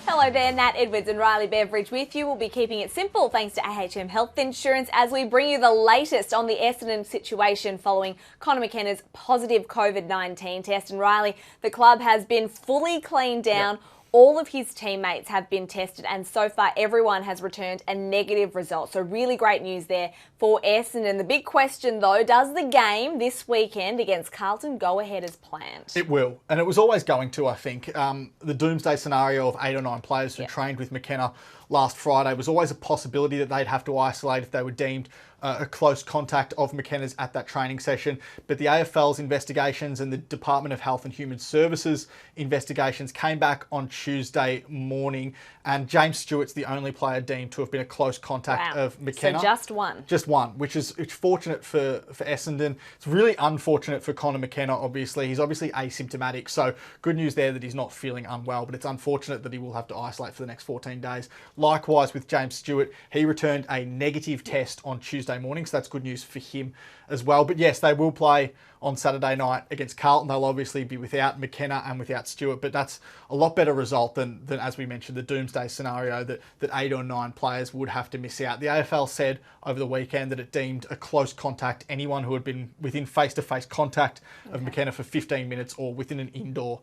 Hello there, Nat Edwards and Riley Beveridge with you. We'll be keeping it simple thanks to AHM Health Insurance as we bring you the latest on the Essendon situation following Conor McKenna's positive COVID-19 test. And Riley, the club has been fully cleaned down. Yep. All of his teammates have been tested and so far everyone has returned a negative result. So really great news there for Essendon. The big question though, does the game this weekend against Carlton go ahead as planned? It will, and it was always going to, I think. The doomsday scenario of 8 or 9 players who trained with McKenna last Friday was always a possibility that they'd have to isolate if they were deemed a close contact of McKenna's at that training session. But the AFL's investigations and the Department of Health and Human Services investigations came back on Tuesday morning, and James Stewart's the only player deemed to have been a close contact of McKenna. So just one? Just one, which is fortunate for Essendon. It's really unfortunate for Conor McKenna, obviously. He's obviously asymptomatic, so good news there that he's not feeling unwell, but it's unfortunate that he will have to isolate for the next 14 days. Likewise with James Stewart, he returned a negative test on Tuesday morning, so that's good news for him as well. But yes, they will play on Saturday night against Carlton. They'll obviously be without McKenna and without Stewart, but that's a lot better result than as we mentioned, the doomsday scenario that 8 or 9 players would have to miss out. The AFL said over the weekend that it deemed a close contact anyone who had been within face-to-face contact of McKenna for 15 minutes or within an indoor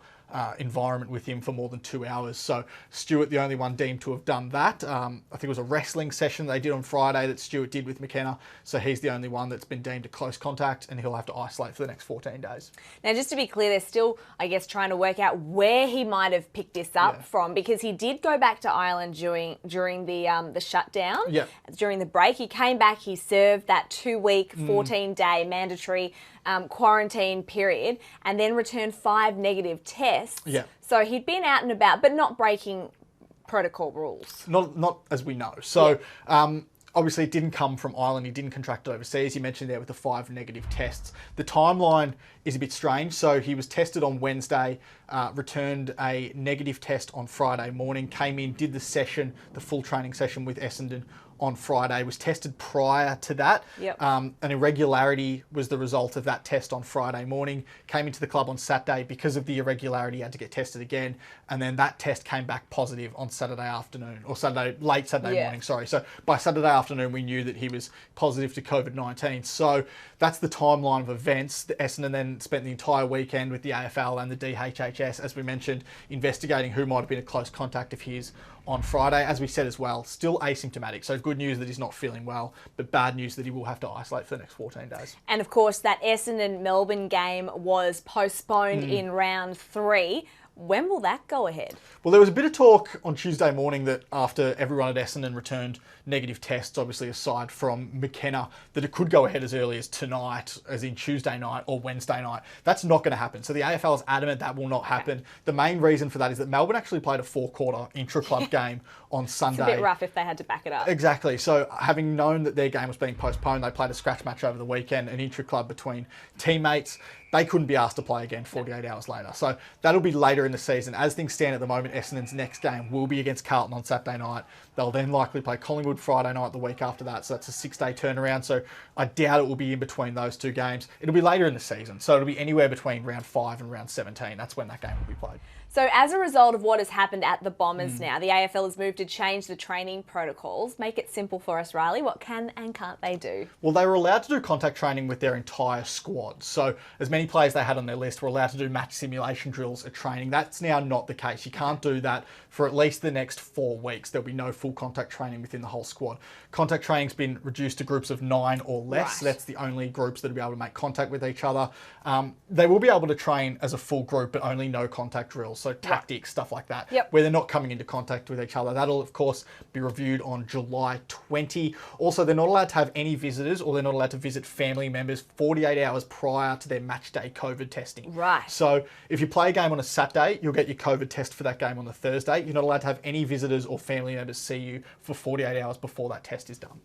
environment with him for more than 2 hours. So Stewart, the only one deemed to have done that. I think it was a wrestling session they did on Friday that Stewart did with McKenna. So he's the only one that's been deemed a close contact and he'll have to isolate for the next 14 days. Now, just to be clear, they're still, I guess, trying to work out where he might have picked this up from, because he did go back to Ireland during the shutdown. Yeah. During the break, he came back, he served that 2-week, 14-day mandatory quarantine period and then returned 5 negative tests. Yeah. So he'd been out and about, but not breaking protocol rules. Not as we know. So obviously it didn't come from Ireland. He didn't contract it overseas. You mentioned there with the 5 negative tests. The timeline is a bit strange. So he was tested on Wednesday, returned a negative test on Friday morning, came in, did the session, the full training session with Essendon on Friday, was tested prior to that. Yep. An irregularity was the result of that test on Friday morning, came into the club on Saturday. Because of the irregularity, he had to get tested again, and then that test came back positive on Saturday afternoon, or late Saturday morning, sorry. So by Saturday afternoon, we knew that he was positive to COVID-19. So that's the timeline of events. The Essendon then spent the entire weekend with the AFL and the DHHS, as we mentioned, investigating who might have been a close contact of his on Friday. As we said as well, still asymptomatic. So good news that he's not feeling well, but bad news that he will have to isolate for the next 14 days. And of course, that Essendon-Melbourne game was postponed in round 3. When will that go ahead? Well, there was a bit of talk on Tuesday morning that after everyone at Essendon returned negative tests, obviously aside from McKenna, that it could go ahead as early as tonight, as in Tuesday night or Wednesday night. That's not going to happen. So the AFL is adamant that will not happen. The main reason for that is that Melbourne actually played a 4-quarter intra-club game on Sunday. It's a bit rough if they had to back it up. Exactly. So having known that their game was being postponed, they played a scratch match over the weekend, an intra-club between teammates. They couldn't be asked to play again 48 hours later. So that'll be later in the season. As things stand at the moment, Essendon's next game will be against Carlton on Saturday night. They'll then likely play Collingwood Friday night the week after that. So that's a 6-day turnaround. So I doubt it will be in between those 2 games. It'll be later in the season. So it'll be anywhere between round 5 and round 17. That's when that game will be played. So as a result of what has happened at the Bombers now, the AFL has moved to change the training protocols. Make it simple for us, Riley. What can and can't they do? Well, they were allowed to do contact training with their entire squad. So as many players they had on their list were allowed to do match simulation drills at training. That's now not the case. You can't do that for at least the next 4 weeks. There'll be no full contact training within the whole squad. Contact training's been reduced to groups of 9 or less. Right. So that's the only groups that will be able to make contact with each other. They will be able to train as a full group, but only no contact drills. So tactics, stuff like that, where they're not coming into contact with each other. That'll, of course, be reviewed on July 20. Also, they're not allowed to have any visitors, or they're not allowed to visit family members 48 hours prior to their match day COVID testing. Right. So if you play a game on a Saturday, you'll get your COVID test for that game on the Thursday. You're not allowed to have any visitors or family members see you for 48 hours before that test is done.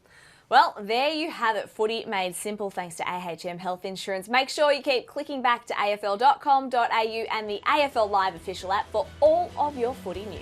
Well, there you have it. Footy made simple thanks to AHM Health Insurance. Make sure you keep clicking back to afl.com.au and the AFL Live official app for all of your footy news.